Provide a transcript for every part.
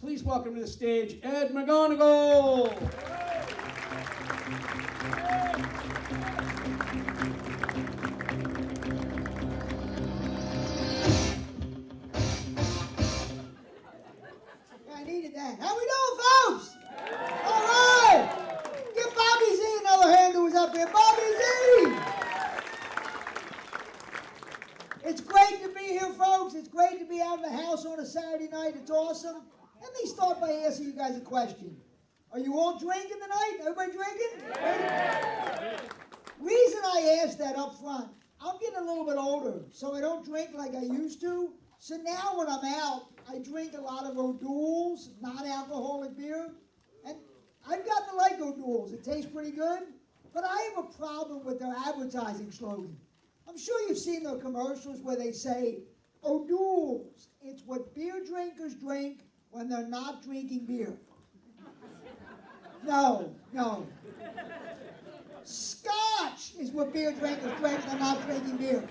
Please welcome to the stage Ed McGonigal. I needed that. How we doing, folks? All right. Give Bobby Z another hand who was up here. Bobby Z! It's great to be here, folks. It's great to be out in the house on a Saturday night. It's awesome. Let me start by asking you guys a question. Are you all drinking tonight? Everybody drinking? Yeah. Reason I asked that up front, I'm getting a little bit older, so I don't drink like I used to. So now when I'm out, I drink a lot of O'Doul's, non-alcoholic beer. And I've got to like O'Doul's. It tastes pretty good. But I have a problem with their advertising slogan. I'm sure you've seen their commercials where they say, O'Doul's, it's what beer drinkers drink when they're not drinking beer. No. Scotch is what beer drinkers drink when they're not drinking beer.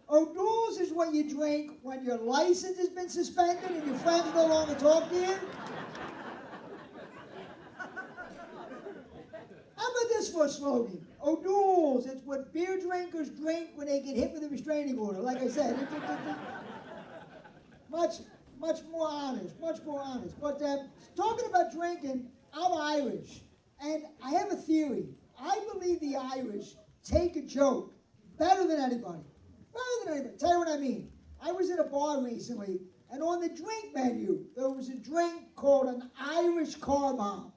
O'Doul's is what you drink when your license has been suspended and your friends no longer talk to you. How about this for a slogan? O'Doul's, it's what beer drinkers drink when they get hit with a restraining order. Like I said, much more honest. But talking about drinking, I'm Irish, and I have a theory. I believe the Irish take a joke better than anybody. Tell you what I mean. I was at a bar recently, and on the drink menu, there was a drink called an Irish car bomb.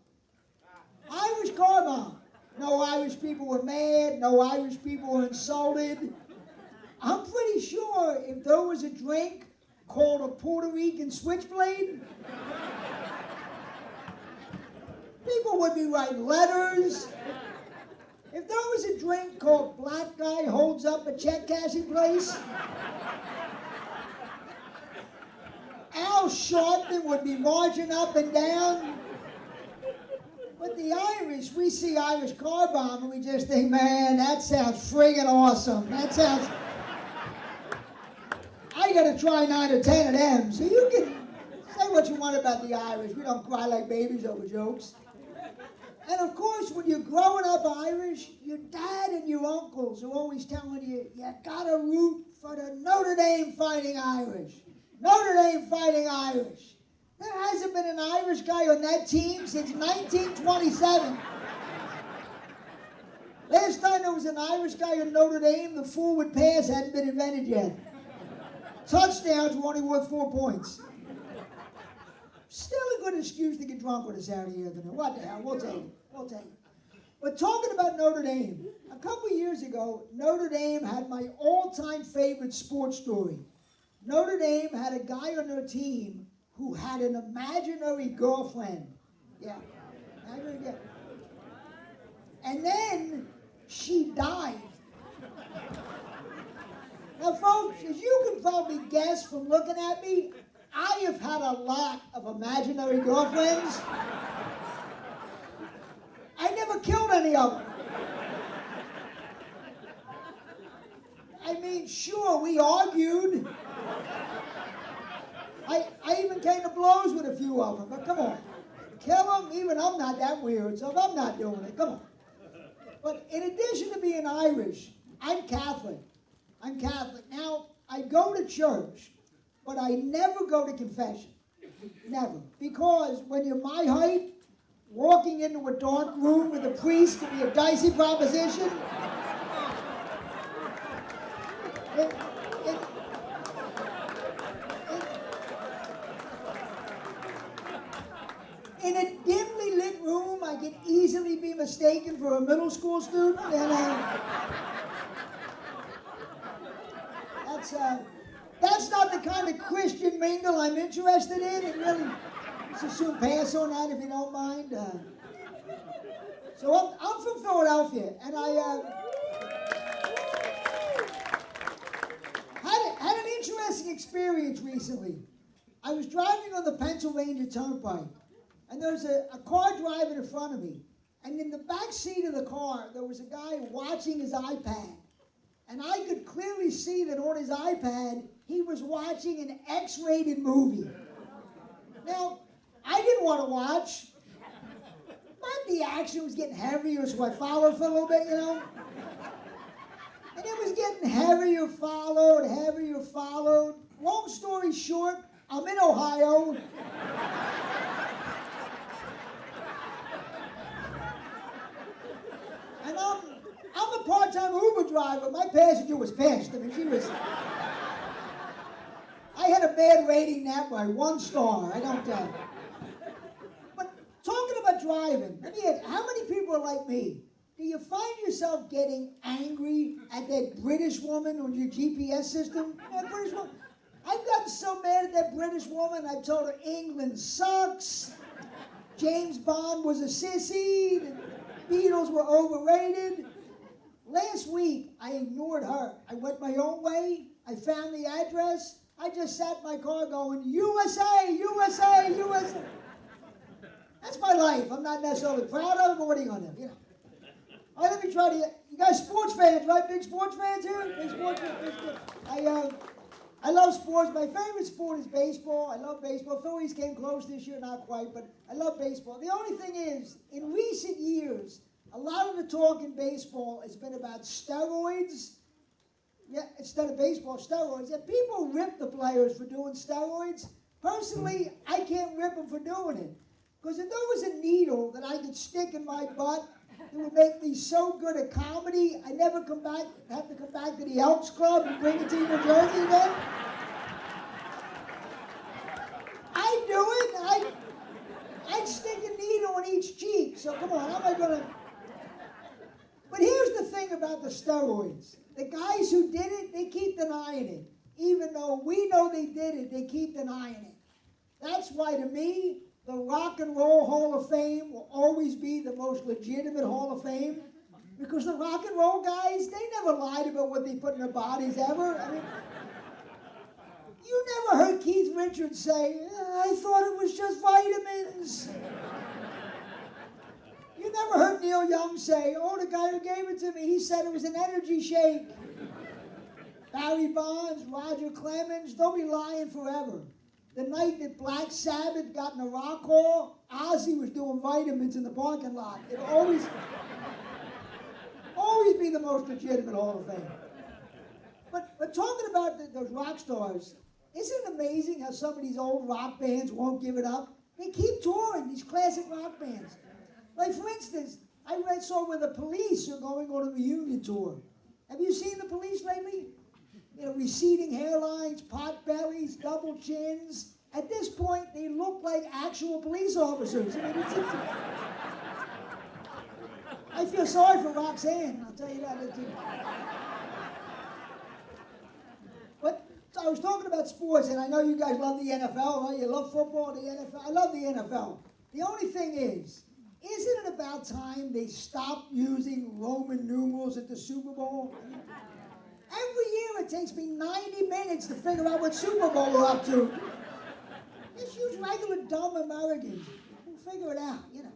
Irish car bomb. No Irish people were mad. No Irish people were insulted. I'm pretty sure if there was a drink called a Puerto Rican switchblade, people would be writing letters. If there was a drink called Black Guy Holds Up a Check Cashing Place, Al Sharpton would be marching up and down. But the Irish, we see Irish car bomb and we just think, man, that sounds friggin' awesome. I gotta try 9 or 10 of them. So you can say what you want about the Irish. We don't cry like babies over jokes. And of course, when you're growing up Irish, your dad and your uncles are always telling you, you gotta root for the Notre Dame Fighting Irish. Notre Dame Fighting Irish. There hasn't been an Irish guy on that team since 1927. Last time there was an Irish guy on Notre Dame, the forward pass hadn't been invented yet. Touchdowns were only worth 4 points. Still a good excuse to get drunk with a Saturday afternoon. What the hell? We'll take it. But talking about Notre Dame, a couple years ago, Notre Dame had my all-time favorite sports story. Notre Dame had a guy on their team who had an imaginary girlfriend. Yeah. And then she died. Now, folks, as you can probably guess from looking at me, I have had a lot of imaginary girlfriends. I never killed any of them. I mean, sure, we argued. I even came to blows with a few of them, but come on. Kill them? Even I'm not that weird, so I'm not doing it. Come on. But in addition to being Irish, I'm Catholic. Now, I go to church, but I never go to confession. Never. Because when you're my height, walking into a dark room with a priest can be a dicey proposition. In a dimly lit room, I can easily be mistaken for a middle school student, and that's not the kind of Christian mingle I'm interested in. And really, just soon pass on that if you don't mind. So I'm from Philadelphia, and I had an interesting experience recently. I was driving on the Pennsylvania Turnpike, and there was a car driving in front of me. And in the back seat of the car, there was a guy watching his iPad. And I could clearly see that on his iPad, he was watching an X-rated movie. Now, want to watch. But the action was getting heavier, so I followed for a little bit, you know. And it was getting heavier, followed. Long story short, I'm in Ohio. And I'm a part-time Uber driver. My passenger was pissed. I mean, I had a bad rating that way, 1 star. I don't But talking about driving, let me ask, how many people are like me? Do you find yourself getting angry at that British woman on your GPS system? That British woman. I've gotten so mad at that British woman, I told her England sucks, James Bond was a sissy, the Beatles were overrated. Last week, I ignored her. I went my own way. I found the address. I just sat in my car going, USA, USA, USA. That's my life. I'm not necessarily proud of it, but what are you going to do? You know. All right, let me try to, you guys sports fans, right? Big sports fans here? Big sports fans. I love sports. My favorite sport is baseball. I love baseball. Phillies came close this year, not quite, but I love baseball. The only thing is, in recent years, a lot of the talk in baseball has been about steroids. Yeah, instead of baseball, steroids. And people rip the players for doing steroids. Personally, I can't rip them for doing it. Because if there was a needle that I could stick in my butt, it would make me so good at comedy, I never have to come back to the Elks Club in Brigantine, New Jersey again. I'd do it. I'd stick a needle in each cheek. So come on, how am I going to... But here's the thing about the steroids. The guys who did it, they keep denying it. Even though we know they did it, they keep denying it. That's why, to me, the Rock and Roll Hall of Fame will always be the most legitimate Hall of Fame. Because the rock and roll guys, they never lied about what they put in their bodies ever. I mean, you never heard Keith Richards say, I thought it was just vitamins. You never heard Neil Young say, oh, the guy who gave it to me, he said it was an energy shake. Barry Bonds, Roger Clemens, they'll be lying forever. The night that Black Sabbath got in the Rock Hall, Ozzy was doing vitamins in the parking lot. It'll always be the most legitimate Hall of Fame. But talking about those rock stars, isn't it amazing how some of these old rock bands won't give it up? They keep touring, these classic rock bands. Like, for instance, I saw where the Police are going on a reunion tour. Have you seen the Police lately? You know, receding hairlines, pot bellies, double chins. At this point, they look like actual police officers. I mean, I feel sorry for Roxanne, I'll tell you that. But I was talking about sports, and I know you guys love the NFL, right? You love football, the NFL. I love the NFL. The only thing is, isn't it about time they stop using Roman numerals at the Super Bowl? I mean, every year it takes me 90 minutes to figure out what Super Bowl we're up to. Just use regular dumb Americans. We'll figure it out, you know.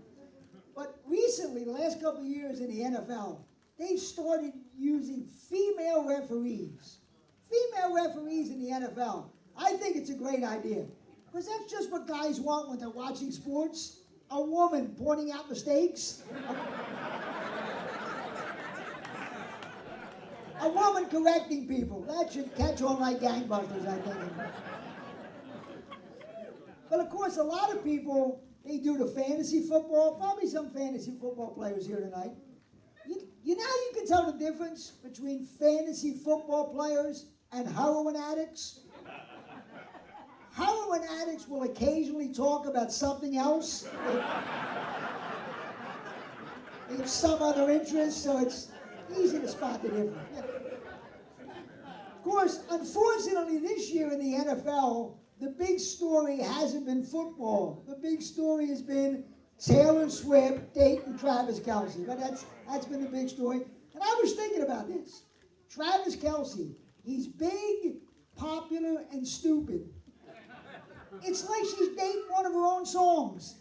But recently, the last couple of years in the NFL, they've started using female referees. Female referees in the NFL. I think it's a great idea. Because that's just what guys want when they're watching sports. A woman pointing out mistakes. A woman correcting people. That should catch on like gangbusters, I think. But of course, a lot of people, they do the fantasy football. Probably some fantasy football players here tonight. You know how you can tell the difference between fantasy football players and heroin addicts? Heroin addicts will occasionally talk about something else. They have some other interest, so it's easy to spot the difference. Yeah. Of course, unfortunately, this year in the NFL, the big story hasn't been football. The big story has been Taylor Swift dating Travis Kelce. But that's been the big story. And I was thinking about this. Travis Kelce, he's big, popular, and stupid. It's like she's dating one of her own songs.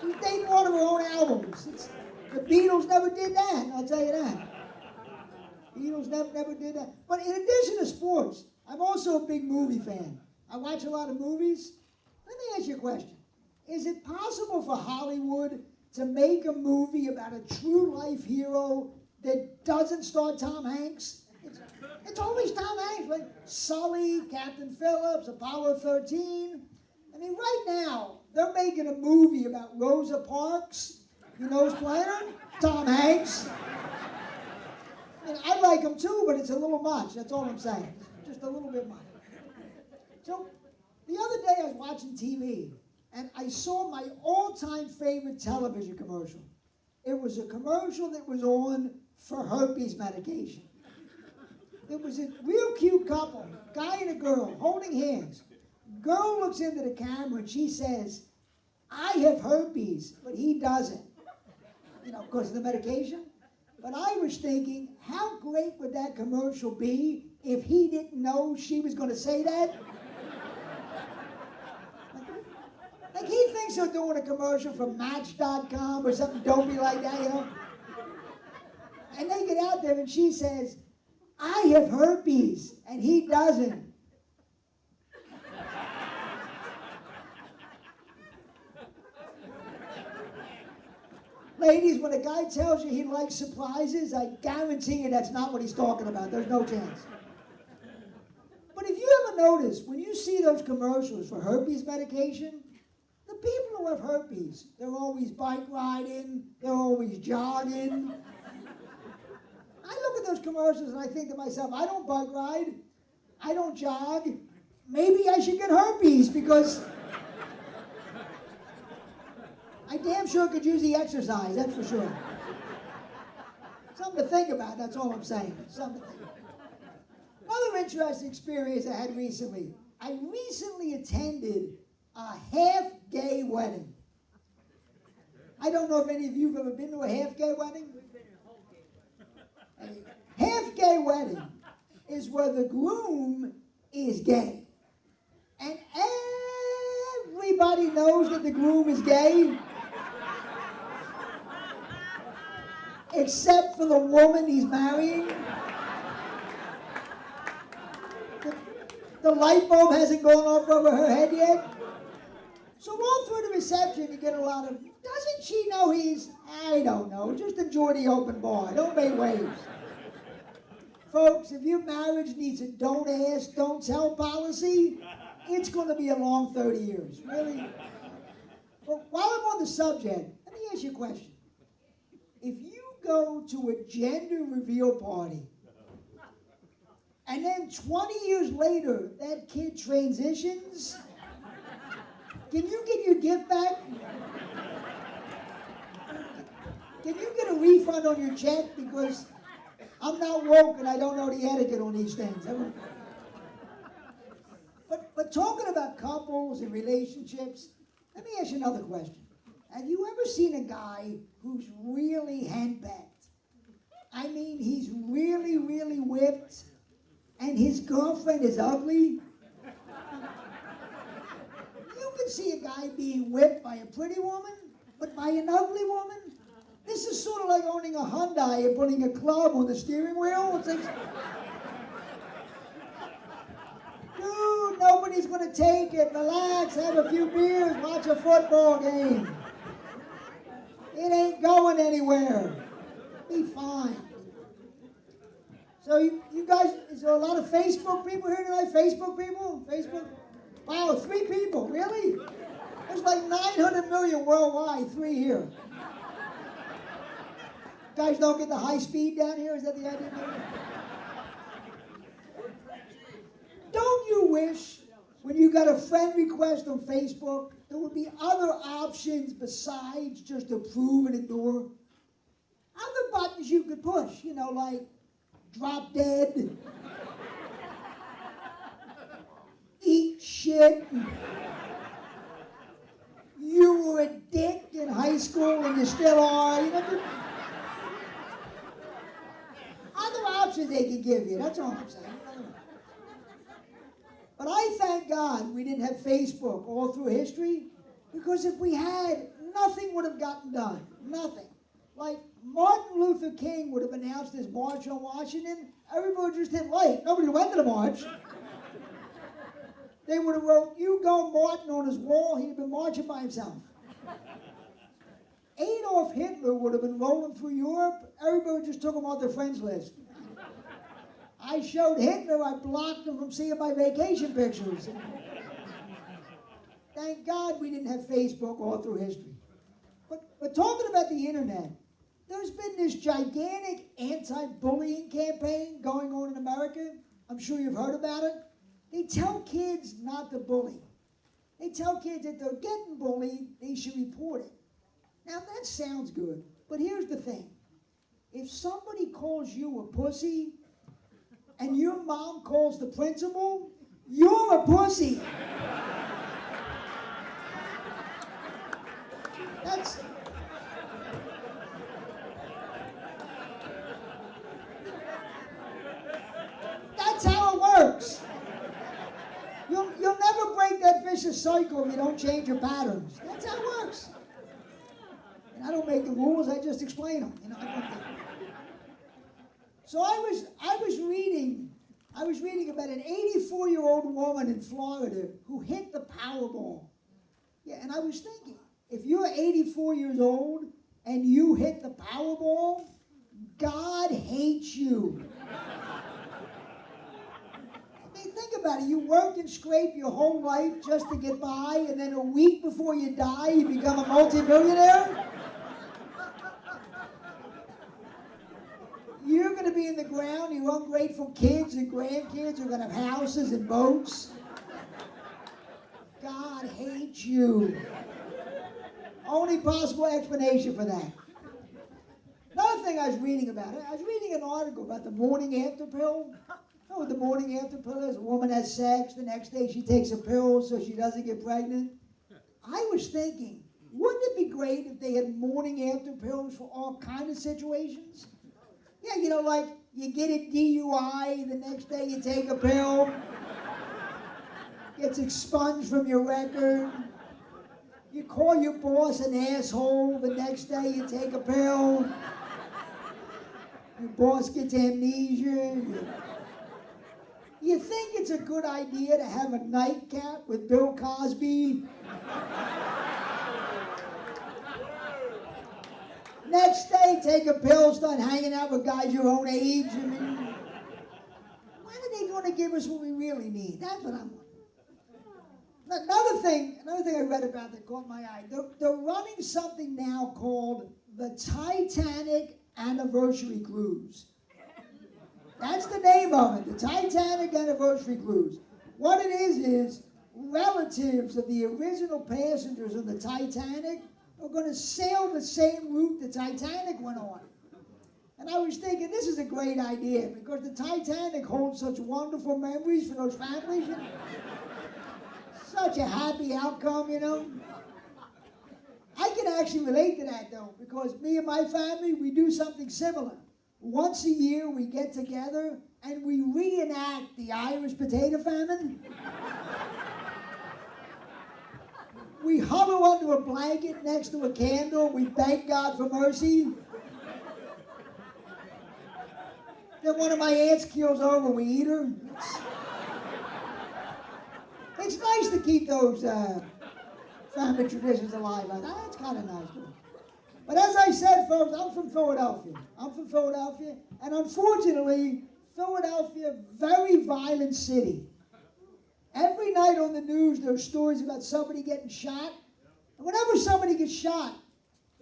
She's dating one of her own albums. The Beatles never did that, I'll tell you that. Beatles never did that. But in addition to sports, I'm also a big movie fan. I watch a lot of movies. Let me ask you a question. Is it possible for Hollywood to make a movie about a true life hero that doesn't star Tom Hanks? It's always Tom Hanks, right? Sully, Captain Phillips, Apollo 13. I mean, right now, they're making a movie about Rosa Parks. You know who's playing her? Tom Hanks. And I like him too, but it's a little much. That's all I'm saying. Just a little bit much. So, the other day I was watching TV, and I saw my all-time favorite television commercial. It was a commercial that was on for herpes medication. It was a real cute couple, guy and a girl, holding hands. Girl looks into the camera and she says, "I have herpes, but he doesn't." You know, because of the medication. But I was thinking, how great would that commercial be if he didn't know she was going to say that? Like he thinks they're doing a commercial for Match.com or something dopey like that, you know? And they get out there and she says, "I have herpes, and he doesn't." Ladies, when a guy tells you he likes surprises, I guarantee you that's not what he's talking about. There's no chance. But if you ever notice, when you see those commercials for herpes medication, the people who have herpes, they're always bike riding, they're always jogging. I look at those commercials and I think to myself, I don't bike ride, I don't jog. Maybe I should get herpes because I damn sure could use the exercise, that's for sure. Something to think about, that's all I'm saying. Something to think about. Another interesting experience I had recently. I recently attended a half-gay wedding. I don't know if any of you have ever been to a half-gay wedding. A half-gay wedding is where the groom is gay. And everybody knows that the groom is gay, except for the woman he's marrying. The light bulb hasn't gone off over her head yet. So all through the reception, you get a lot of, doesn't she know he's, I don't know, just enjoy the open bar. Don't make waves. Folks, if your marriage needs a don't ask, don't tell policy, it's going to be a long 30 years, really. But while I'm on the subject, let me ask you a question. If you go to a gender reveal party, and then 20 years later, that kid transitions, can you get your gift back? Can you get a refund on your check? Because I'm not woke and I don't know the etiquette on these things. But talking about couples and relationships, let me ask you another question. Have you ever seen a guy who's really henpecked? I mean, he's really, really whipped, and his girlfriend is ugly? You can see a guy being whipped by a pretty woman, but by an ugly woman? This is sort of like owning a Hyundai and putting a club on the steering wheel. It's like, dude, nobody's going to take it. Relax, have a few beers, watch a football game. It ain't going anywhere. Be fine. So you guys, is there a lot of Facebook people here tonight? Facebook people? Facebook? Wow, 3 people, really? There's like 900 million worldwide, 3 here. Guys don't get the high speed down here? Is that the idea? Don't you wish when you got a friend request on Facebook, there would be other options besides just approve and ignore? Other buttons you could push, you know, like drop dead, eat shit, you were a dick in high school and you still are, you know. Other options they could give you, that's all I'm saying. But I thank God we didn't have Facebook all through history, because if we had, nothing would have gotten done. Nothing. Like Martin Luther King would have announced his march on Washington, everybody would just hit like. Nobody went to the march. they would have wrote, "You go Martin" on his wall. He'd have been marching by himself. Adolf Hitler would have been rolling through Europe. Everybody just took him off their friends list. I showed Hitler, I blocked him from seeing my vacation pictures. Thank God we didn't have Facebook all through history. But talking about the internet, there's been this gigantic anti-bullying campaign going on in America. I'm sure you've heard about it. They tell kids not to bully. They tell kids that they're getting bullied, they should report it. Now that sounds good, but here's the thing. If somebody calls you a pussy and your mom calls the principal, you're a pussy. That's how it works. You'll never break that vicious cycle if you don't change your patterns. That's how it works. And I don't make the rules, I just explain them. So I was reading about an 84-year-old woman in Florida who hit the Powerball. Yeah, and I was thinking, if you're 84 years old and you hit the Powerball, God hates you. I mean, think about it. You work and scrape your whole life just to get by, and then a week before you die, you become a multimillionaire? You're going to be in the ground, your ungrateful kids and grandkids are going to have houses and boats. God hates you. Only possible explanation for that. Another thing I was reading about, I was reading an article about the morning after pill. You know what the morning after pill is? A woman has sex, the next day she takes a pill so she doesn't get pregnant. I was thinking, wouldn't it be great if they had morning after pills for all kinds of situations? Yeah, like you get a DUI, the next day you take a pill, gets expunged from your record. You call your boss an asshole, the next day you take a pill. Your boss gets amnesia. You think it's a good idea to have a nightcap with Bill Cosby? Next day, take a pill, start hanging out with guys your own age. I mean, when are they going to give us what we really need? That's what I'm wondering. Another thing I read about that caught my eye. They're running something now called the Titanic Anniversary Cruise. That's the name of it, the Titanic Anniversary Cruise. What it is relatives of the original passengers of the Titanic are going to sail the same route the Titanic went on. And I was thinking, this is a great idea, because the Titanic holds such wonderful memories for those families. Such a happy outcome, I can actually relate to that, though, because me and my family, we do something similar. Once a year, we get together and we reenact the Irish potato famine. We huddle under a blanket next to a candle. We thank God for mercy. Then one of my aunts keels over, we eat her. It's nice to keep those family traditions alive. It's kind of nice. But as I said, folks, I'm from Philadelphia. And unfortunately, Philadelphia, very violent city. Every night on the news, there's stories about somebody getting shot. And whenever somebody gets shot,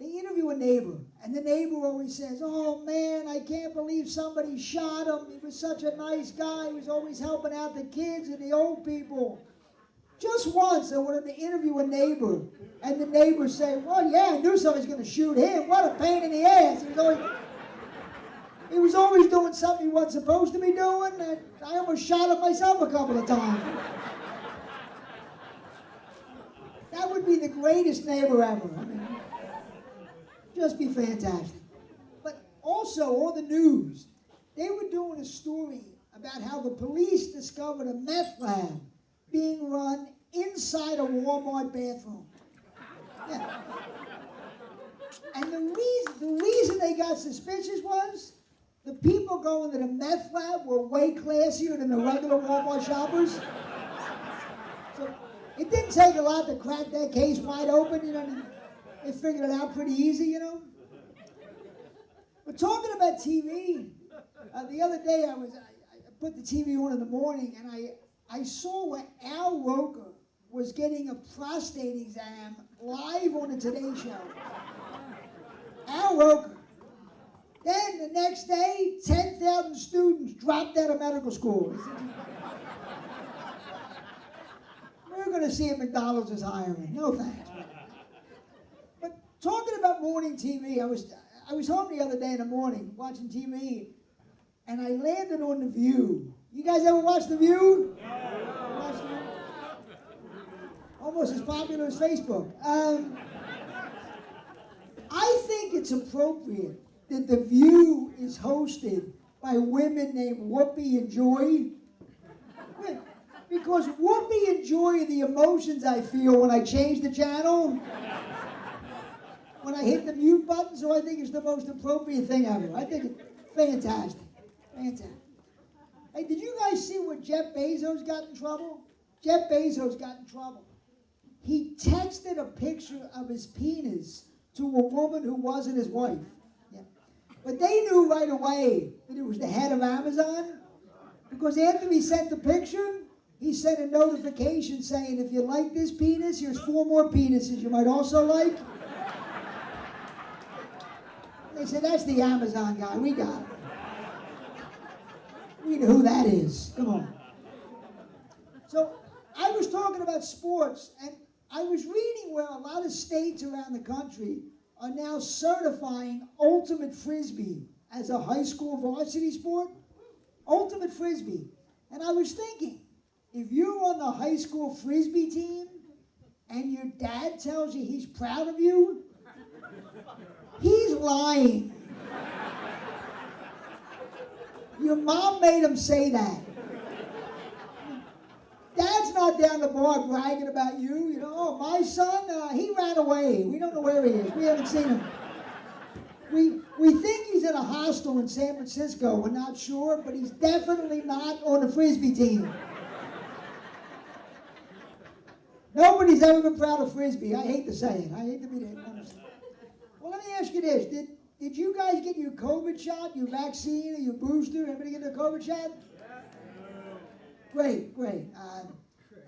they interview a neighbor. And the neighbor always says, "Oh, man, I can't believe somebody shot him. He was such a nice guy. He was always helping out the kids and the old people." Just once, I wanted to interview a neighbor. And the neighbor said, "Well, yeah, I knew somebody was going to shoot him. What a pain in the ass." He was always doing something he wasn't supposed to be doing. And I almost shot him myself a couple of times. That would be the greatest neighbor ever. Just be fantastic. But also, on the news, they were doing a story about how the police discovered a meth lab being run inside a Walmart bathroom. Yeah. And the reason they got suspicious was the people going to the meth lab were way classier than the regular Walmart shoppers. It didn't take a lot to crack that case wide open, you know. They figured it out pretty easy, you know. But talking about TV, the other day I put the TV on in the morning, and I saw where Al Roker was getting a prostate exam live on the Today Show. Al Roker. Then the next day, 10,000 students dropped out of medical school. We're going to see if McDonald's is hiring. No thanks. But talking about morning TV, I was home the other day in the morning watching TV, and I landed on The View. You guys ever watch The View? No. Almost as popular as Facebook. I think it's appropriate that The View is hosted by women named Whoopi and Joy. Because Whoopi and Joy are the emotions I feel when I change the channel, when I hit the mute button, so I think it's the most appropriate thing ever. I think it's fantastic. Fantastic. Hey, did you guys see where Jeff Bezos got in trouble? Jeff Bezos got in trouble. He texted a picture of his penis to a woman who wasn't his wife. Yeah. But they knew right away that it was the head of Amazon, because after he sent the picture, he sent a notification saying, if you like this penis, here's 4 more penises you might also like. They said, that's the Amazon guy. We got it. We know who that is. Come on. So I was talking about sports, and I was reading where a lot of states around the country are now certifying ultimate frisbee as a high school varsity sport. Ultimate frisbee. And I was thinking, if you're on the high school frisbee team and your dad tells you he's proud of you, he's lying. Your mom made him say that. Dad's not down the bar bragging about you. You know, oh, my son, he ran away. We don't know where he is. We haven't seen him. We think he's in a hostel in San Francisco. We're not sure, but he's definitely not on the frisbee team. Nobody's ever been proud of frisbee. I hate to say it. I hate to be the honest. Well, let me ask you this. Did you guys get your COVID shot, your vaccine, or your booster? Everybody get their COVID shot? Great.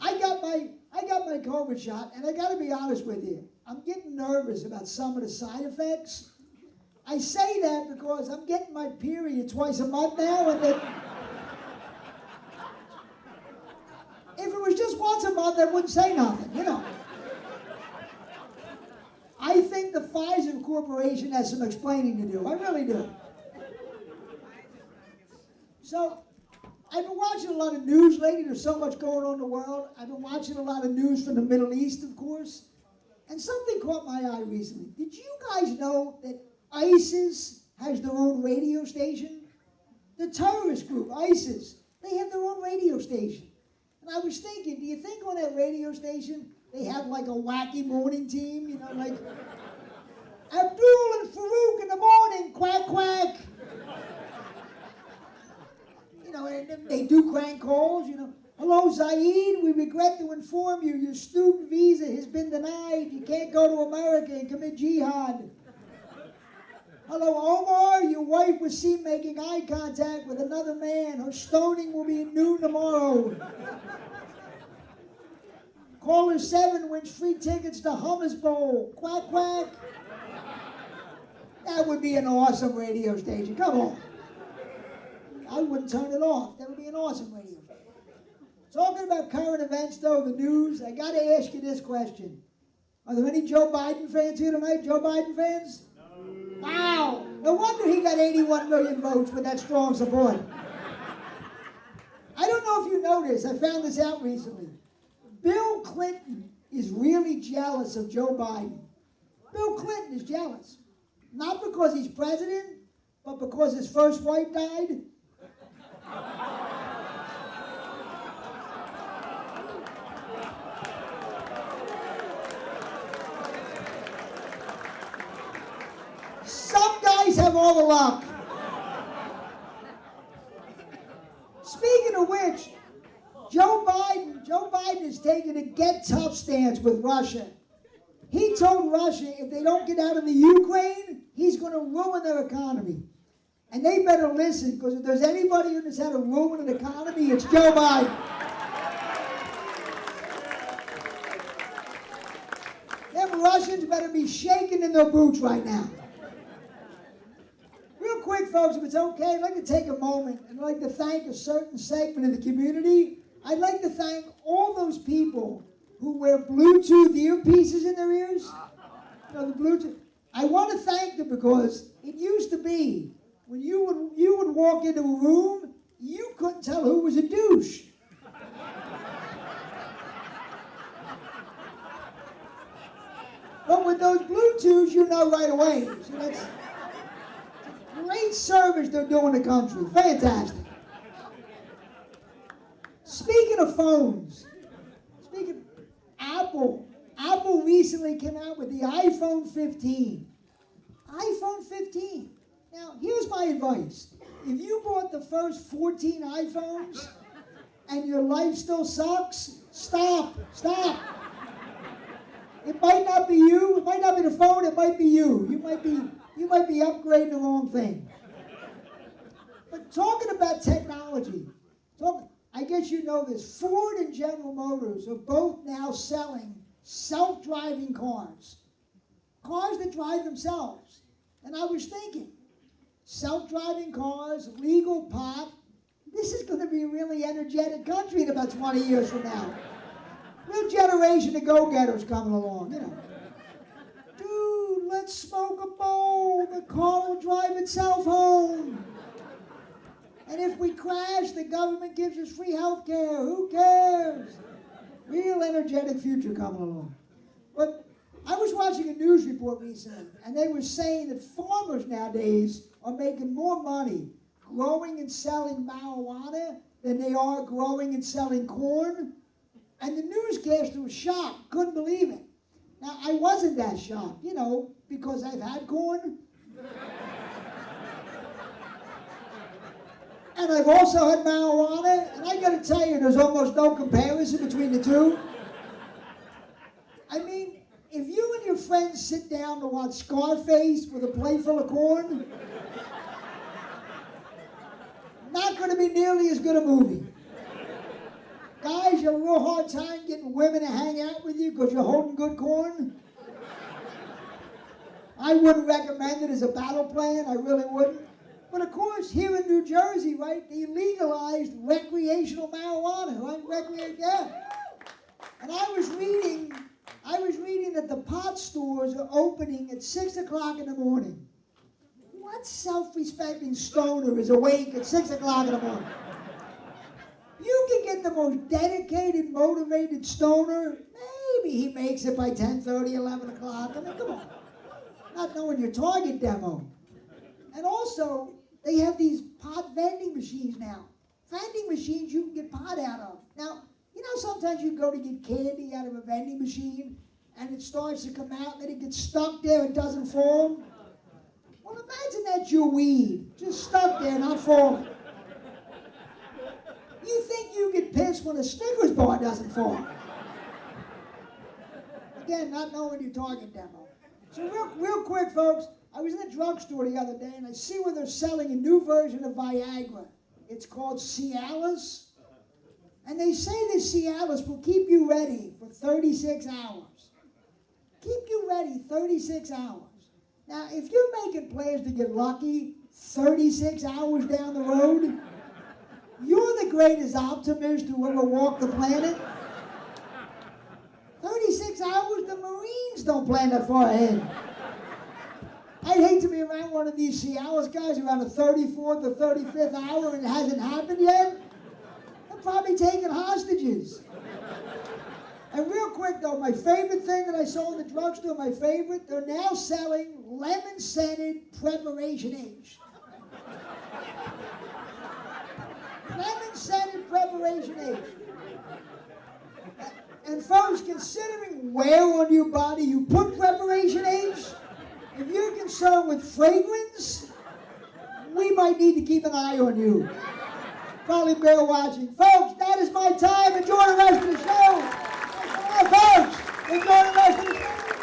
I got my COVID shot, and I got to be honest with you. I'm getting nervous about some of the side effects. I say that because I'm getting my period twice a month now, and if it was just once a month, I wouldn't say nothing, you know. I think the Pfizer Corporation has some explaining to do. I really do. So, I've been watching a lot of news lately. There's so much going on in the world. I've been watching a lot of news from the Middle East, of course. And something caught my eye recently. Did you guys know that ISIS has their own radio station? The terrorist group, ISIS, they have their own radio station. And I was thinking, do you think on that radio station they have like a wacky morning team? You know, like, Abdul and Farouk in the morning, quack, quack. You know, and they do crank calls, you know. Hello, Zaid, we regret to inform you your student visa has been denied. You can't go to America and commit jihad. Hello, Omar, your wife was seen making eye contact with another man. Her stoning will be at noon tomorrow. Caller 7 wins free tickets to Hummus Bowl. Quack, quack. That would be an awesome radio station. Come on. I wouldn't turn it off. That would be an awesome radio station. Talking about current events, though, the news, I got to ask you this question. Are there any Joe Biden fans here tonight? Joe Biden fans? No. Wow. No wonder he got 81 million votes with that strong support. I don't know if you know this. I found this out recently. Bill Clinton is really jealous of Joe Biden. Bill Clinton is jealous. Not because he's president, but because his first wife died. Some guys have all the luck. Speaking of which, Joe Biden is taking a Get Tough stance with Russia. He told Russia if they don't get out of the Ukraine, he's going to ruin their economy. And they better listen, because if there's anybody who knows how to ruin an economy, it's Joe Biden. Them Russians better be shaking in their boots right now. Real quick, folks, if it's okay, I'd like to take a moment and I'd like to thank a certain segment of the community. I'd like to thank all those people who wear Bluetooth earpieces in their ears. You know, the Bluetooth. I want to thank them because it used to be when you would walk into a room, you couldn't tell who was a douche. But with those Bluetooths, you know right away. So that's great service they're doing the country. Fantastic. Speaking of phones, Apple recently came out with the iPhone 15. iPhone 15. Now, here's my advice. If you bought the first 14 iPhones and your life still sucks, stop. It might not be you, it might not be the phone, it might be you. You might be upgrading the wrong thing. But talking about technology, I guess you know this, Ford and General Motors are both now selling self-driving cars. Cars that drive themselves. And I was thinking, self-driving cars, legal pot, this is going to be a really energetic country in about 20 years from now. Real generation of go-getters coming along, you know. Dude, let's smoke a bowl. The car will drive itself home. And if we crash, the government gives us free health care. Who cares? Real energetic future coming along. But I was watching a news report recently, and they were saying that farmers nowadays are making more money growing and selling marijuana than they are growing and selling corn. And the newscaster was shocked, couldn't believe it. Now, I wasn't that shocked, you know, because I've had corn. And I've also had marijuana, and I gotta tell you, there's almost no comparison between the two. I mean, if you and your friends sit down to watch Scarface with a plate full of corn, not gonna be nearly as good a movie. Guys, you have a real hard time getting women to hang out with you because you're holding good corn. I wouldn't recommend it as a battle plan, I really wouldn't. But of course, here in New Jersey, right, they legalized recreational marijuana, right? Yeah. And I was reading that the pot stores are opening at 6 o'clock in the morning. What self-respecting stoner is awake at 6 o'clock in the morning? You can get the most dedicated, motivated stoner. Maybe he makes it by 10:30, 11 o'clock. I mean, come on. Not knowing your target demo. And also, they have these pot vending machines now. Vending machines you can get pot out of. Now, you know sometimes you go to get candy out of a vending machine and it starts to come out and then it gets stuck there and doesn't form? Well, imagine that's your weed. Just stuck there, not forming. You think you get pissed when a Snickers bar doesn't form. Again, not knowing your target demo. So real quick, folks, I was in a drugstore the other day and I see where they're selling a new version of Viagra. It's called Cialis. And they say this Cialis will keep you ready for 36 hours. Keep you ready 36 hours. Now, if you're making plans to get lucky 36 hours down the road, you're the greatest optimist who ever walked the planet. 36 hours, the Marines don't plan that far ahead. I'd hate to be around one of these Cialis guys around the 34th or 35th hour and it hasn't happened yet. They're probably taking hostages. And real quick though, my favorite thing that I saw in the drugstore, they're now selling lemon-scented preparation H. Lemon-scented preparation H. And folks, considering where on your body you put preparation H, if you're concerned with fragrance, we might need to keep an eye on you. Probably bear watching. Folks, that is my time. Enjoy the rest of the show. folks. Enjoy the rest of the show.